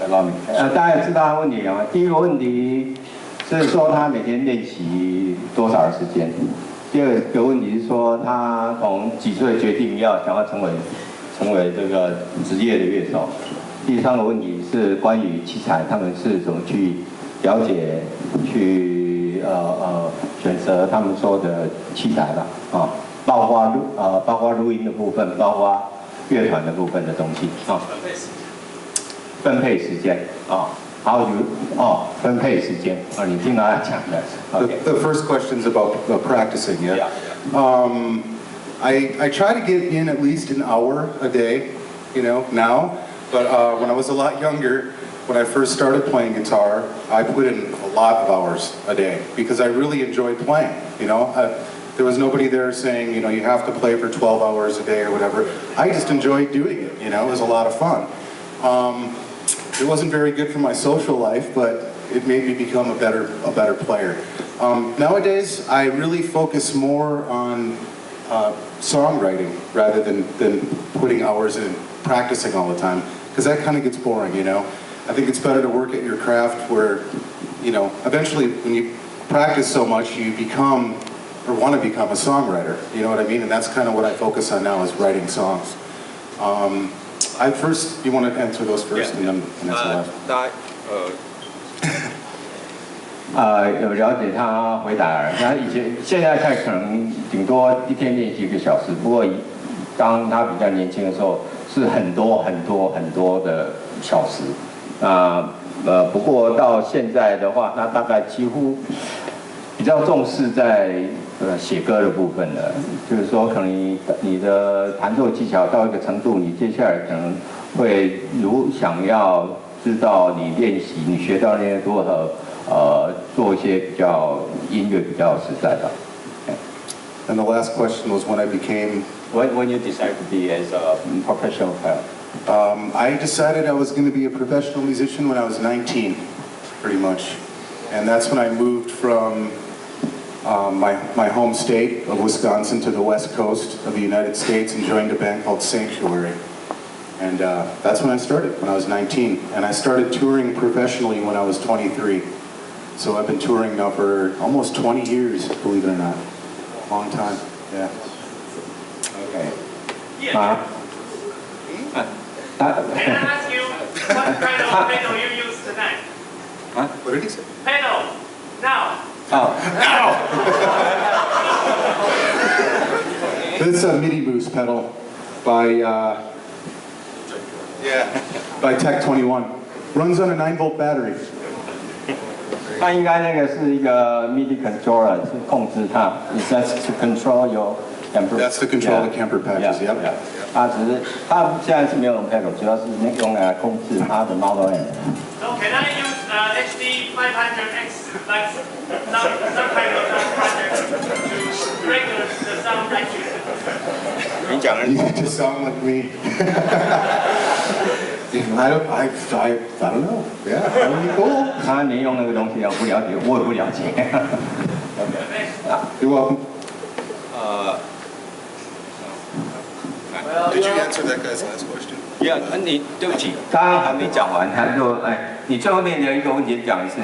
老米，大家知道他问题啊。第一个问题是说他每天练习多少时间？第二个问题是说他从几岁决定想要成为这个职业的乐手？第三个问题是关于器材，他们是怎么去了解、去选择他们说的器材吧？啊，包括录音的部分，包括乐团的部分的东西啊。分配时间啊。分配时间啊，你听到他讲的。The first question is about practicing. Yeah. I try to get in at least an hour a day, now. But when I was a lot younger, when I first started playing guitar, I put in a lot of hours a day because I really enjoyed playing. There was nobody there saying, you have to play for 12 hours a day or whatever. I just enjoyed doing it. It was a lot of fun. It wasn't very good for my social life, but it made me become a better player. Nowadays, I really focus more on songwriting rather than putting hours in practicing all the time, because that kind of gets boring, I think it's better to work at your craft where, eventually when you practice so much, you become or want to become a songwriter, you know what I mean? And that's kind of what I focus on now, is writing songs. You want to answer those first, and then answer last. 有了解他回答了。他现在可能顶多一天练习1个小时，不过当他比较年轻的时候，是很多的小时。不过到现在的话，他大概几乎比较重视在写歌的部分了。就是说，可能你的弹奏技巧到一个程度，你接下来可能会想要知道你练习，你学到那些如何做一些音乐比较实在的。And the last question was when you decided to be as a professional player. I decided I was going to be a professional musician when I was 19, pretty much, and that's when I moved from my home state of Wisconsin to the west coast of the United States and joined a band called Sanctuary. And that's when I started, when I was 19. And I started touring professionally when I was 23. So I've been touring now for almost 20 years, believe it or not. Long time, yeah. Okay. Can I ask you what kind of pedal you use tonight? Huh? What did he say? Pedal. Now. Oh. This is a MIDI boost pedal by Tech 21. Runs on a 9-volt battery. 它应该那个是一个 MIDI controller， 是控制它。That's to control your camper. That's to control the camper patches. Yep. 它现在是没有用 pedal， 主要是用来控制它的 model end。 So can I use HD 500X like some kind of project to regulate the sound like you? 你讲的 You just sound like me. I don't know. Yeah, that would be cool. 他连用那个东西我不了解，我也不了解。You're welcome. Did you answer that guy's last question? Yeah， 你对不起，刚刚还没讲完，他就你最后面的一个问题讲一次，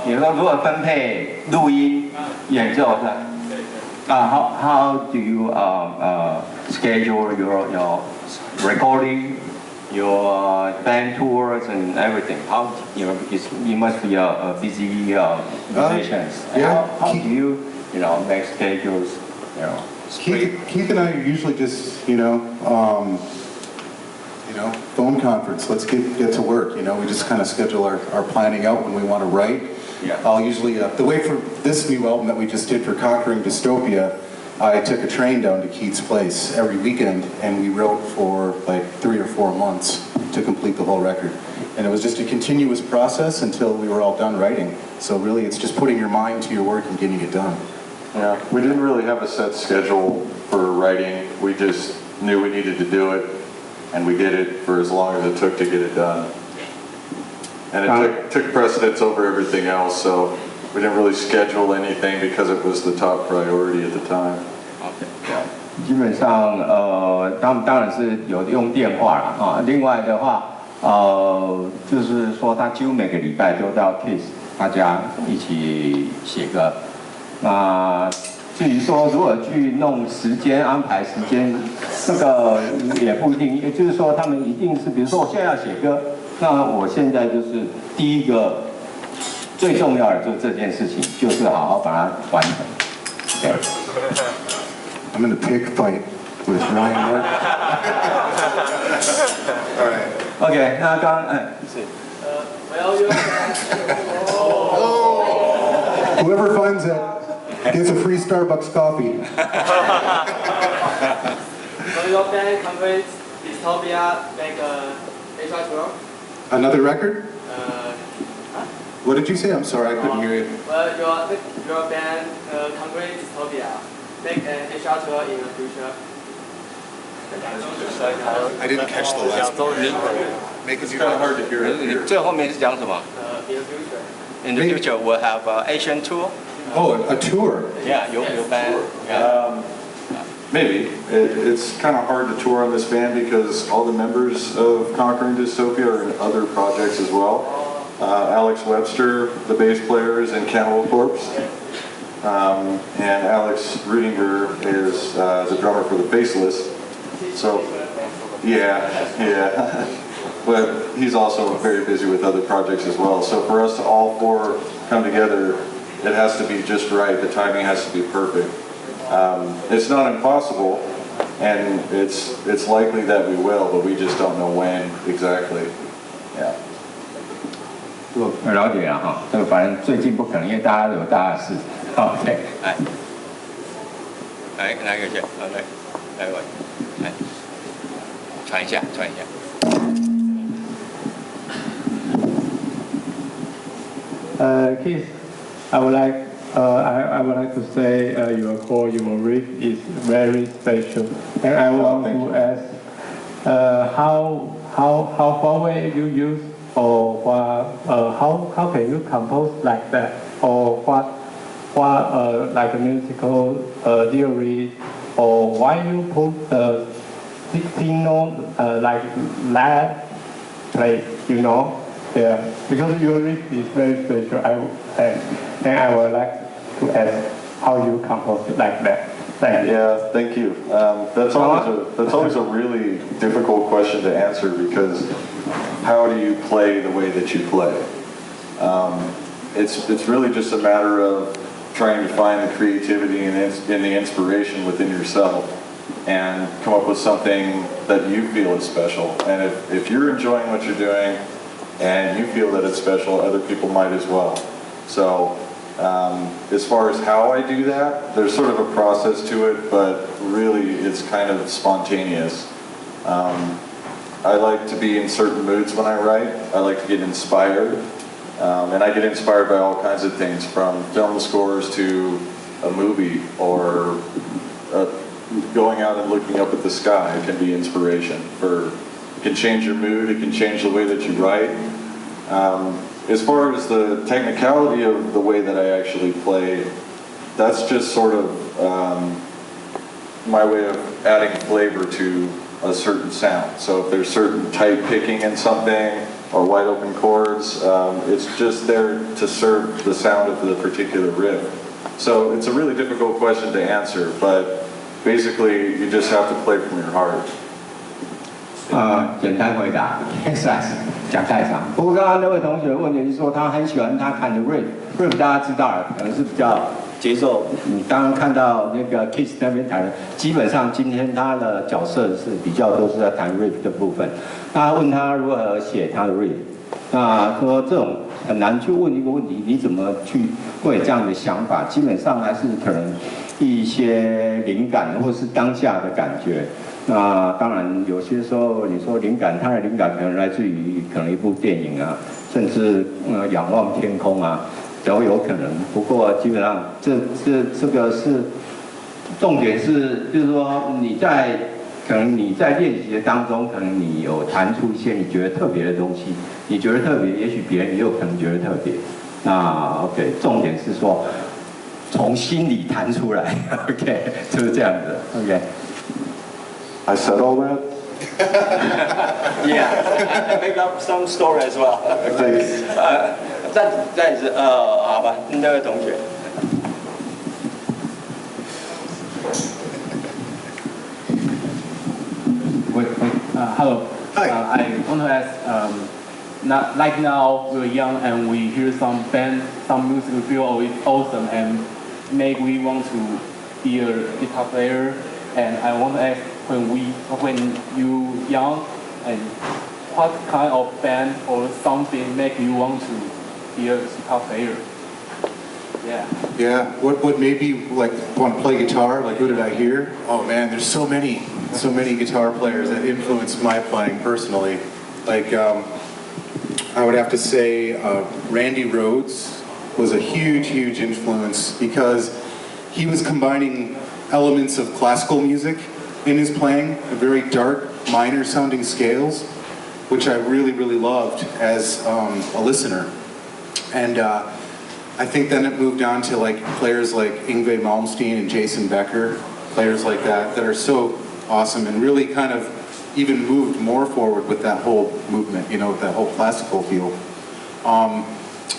你说如何分配录音、演奏的？How do you schedule your recording, your band tours and everything? How you must be a busy musicians. Yeah. How do you make schedules? Keith and I are usually just phone conference. Let's get to work. We just kind of schedule our planning out when we want to write. Yeah. I'll usually the way for this new album that we just did for Conquering Dystopia, I took a train down to Keith's place every weekend, and we wrote for like 3 or 4 months to complete the whole record. And it was just a continuous process until we were all done writing. So really, it's just putting your mind to your work and getting it done. Yeah, we didn't really have a set schedule for writing. We just knew we needed to do it, and we did it for as long as it took to get it done. And it took precedence over everything else, so we didn't really schedule anything because it was the top priority at the time. 基本上当然是有用电话了啊。另外的话就是说他几乎每个礼拜都到 Kiss 他家一起写歌。那至于说如何去弄时间安排时间，这个也不一定。也就是说，他们一定是，比如说我现在要写歌，那我现在就是第一个最重要的就是这件事情，就是好好把它完成。对。I'm in a pig fight with Ryan. All right. OK， 那刚是。Whoever finds it gets a free Starbucks coffee. So your band completes Dystopia make a Asia tour? Another record? What did you say? I'm sorry, I couldn't hear you. Well, your band completes Dystopia make an Asia tour in the future. I didn't catch the last part. Make It's kind of hard to hear it here. 最后面是讲什么 In the future.？In the future, we'll have Asian tour. Oh, a tour. Yeah, your band. Yeah. Maybe. It's kind of hard to tour on this band because all the members of Conquering Dystopia are in other projects as well. Alex Webster, the bass player, is in Cannibal Corpse. And Alex Rudinger is the drummer for the Faceless. So, yeah. But he's also very busy with other projects as well. So for us to all four come together, it has to be just right. The timing has to be perfect. It's not impossible, and it's likely that we will, but we just don't know when exactly. Yeah. 我了解了哈，这个反正最近不可能，因为大家有大家的事。OK， 来一个先，来我，传一下。Keith, I would like to say your core, your riff is very special, and I want to ask how far away you use, or how can you compose like that, or what like a musical theory, or why you put 16 note like that place, you know? Yeah, because your riff is very special. And I would like to ask how you compose it like that. Thank you. Yeah, thank you. That's always a really difficult question to answer because how do you play the way that you play? It's really just a matter of trying to find the creativity and the inspiration within yourself and come up with something that you feel is special. And if you're enjoying what you're doing and you feel that it's special, other people might as well. So as far as how I do that, there's sort of a process to it, but really it's kind of spontaneous. I like to be in certain moods when I write. I like to get inspired. And I get inspired by all kinds of things, from film scores to a movie, or going out and looking up at the sky. It can be inspiration. It can change your mood, it can change the way that you write. As far as the technicality of the way that I actually play, that's just sort of my way of adding flavor to a certain sound. So if there's certain tight picking in something, or wide open chords, it's just there to serve the sound of the particular riff. So it's a really difficult question to answer, but basically you just have to play from your heart. 简单回答，讲太长。不过刚刚那位同学问题是说他很喜欢他弹的 riff 大家知道了，可能是比较节奏。你刚刚看到那个 Kiss 那边弹的，基本上今天他的角色是比较都是在弹 riff 的部分。他问他如何写他的 riff， 那说这种很难去问一个问题，你怎么去会有这样的想法？基本上还是可能一些灵感或是当下的感觉。那当然，有些时候你说灵感，它的灵感可能来自于可能一部电影啊，甚至仰望天空啊，都有可能。不过基本上这个是重点是，就是说可能你在练习的当中，可能你有弹出一些你觉得特别的东西，你觉得特别，也许别人也有可能觉得特别。那 OK， 重点是说从心里弹出来 ，OK， 就是这样子 ，OK。I said all that? Yeah, I make up some story as well. Okay. 再是好吧，那位同学。Hello. Hi. I want to ask, not, like now we're young and we hear some band, some music we feel it's awesome and make we want to be a guitar player. And I want to ask, when you young, and what kind of band or something make you want to be a guitar player? Yeah. Yeah, what made me like want to play guitar? Like who did I hear? Oh man, there's so many guitar players that influenced my playing personally. Like I would have to say Randy Rhoads was a huge influence because he was combining elements of classical music in his playing, very dark, minor sounding scales, which I really loved as a listener. And I think then it moved on to like players like Yngwie Malmsteen and Jason Becker, players like that are so awesome and really kind of even moved more forward with that whole movement, you know, with that whole classical feel.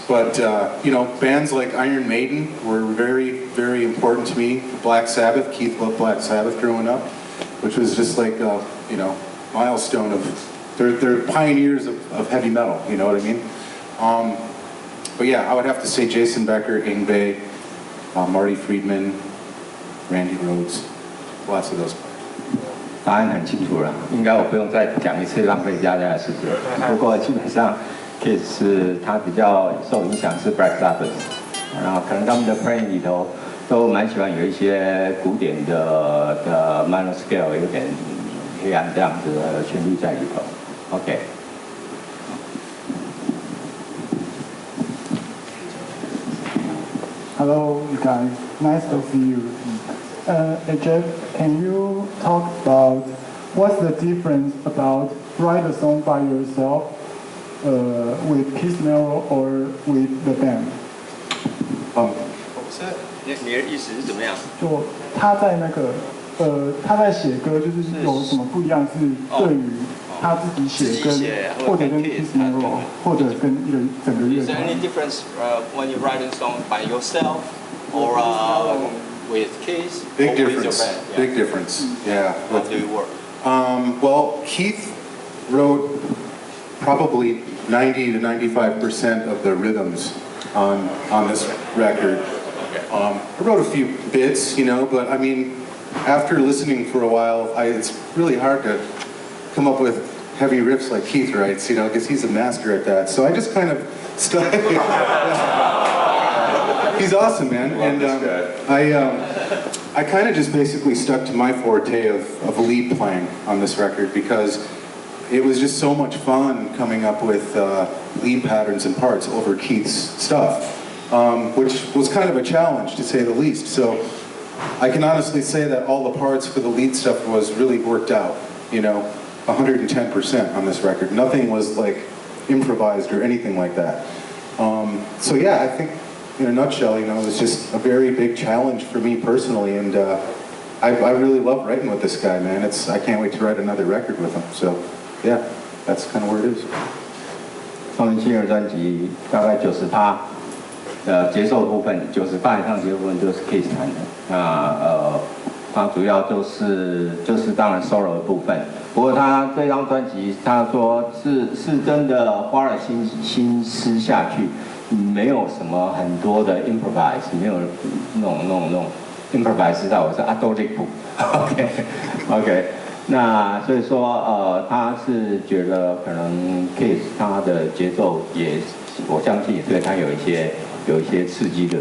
But you know, bands like Iron Maiden were very important to me. Black Sabbath, Keith loved Black Sabbath growing up, which was just like you know, milestone of they're pioneers of heavy metal. You know what I mean? But yeah, I would have to say Jason Becker, Yngwie, Marty Friedman, Randy Rhoads, lots of those players. 答案很清楚了，应该我不用再讲一次，浪费大家的时间。不过基本上 ，Kiss 是他比较受影响是 Black Sabbath， 然后可能他们的 playing 里头都蛮喜欢有一些古典的 minor scale， 有点黑暗这样子的旋律在里头。OK。Hello, you guys. Nice to see you. Jeff, can you talk about what's the difference about write a song by yourself with Kiss Mero or with the band? 你的意思是怎么样？就他在那个他在写歌，就是有什么不一样？是对于他自己写跟或者跟 Kiss Mero， 或者跟一个整个乐 Is there 团 any difference when you write a song by yourself or with Kiss? Big or difference. With your band? Yeah. Big difference. Yeah. How do you work? Well, Keith wrote probably 90 to 95% of the rhythms on this record. I wrote a few bits, you know, but I mean, after listening for a while, it's really hard to come up with heavy riffs like Keith writes, you know, because he's a master at that. So I just kind of stuck. He's awesome, man. And I kind of just basically stuck to my forte of lead playing on this record because it was just so much fun coming up with lead patterns and parts over Keith's stuff, which was kind of a challenge to say the least. So I can honestly say that all the parts for the lead stuff was really worked out, you know, 110% on this record. Nothing was like improvised or anything like that. So yeah, I think in a nutshell, you know, it was just a very big challenge for me personally, and I really love writing with this guy, man. I can't wait to write another record with him. So yeah, that's kind of where it is. 双人新儿专辑大概90%的节奏部分，90%以上节奏部分就是 Kiss 弹的。那它主要就是当然 solo 的部分。不过他这张专辑，他说是真的花了心思下去，没有什么很多的 improvise， 没有那种 improvise 到我是阿多利普 ，OK， 那所以说他是觉得可能 Kiss 他的节奏也，我相信也对他有一些刺激的。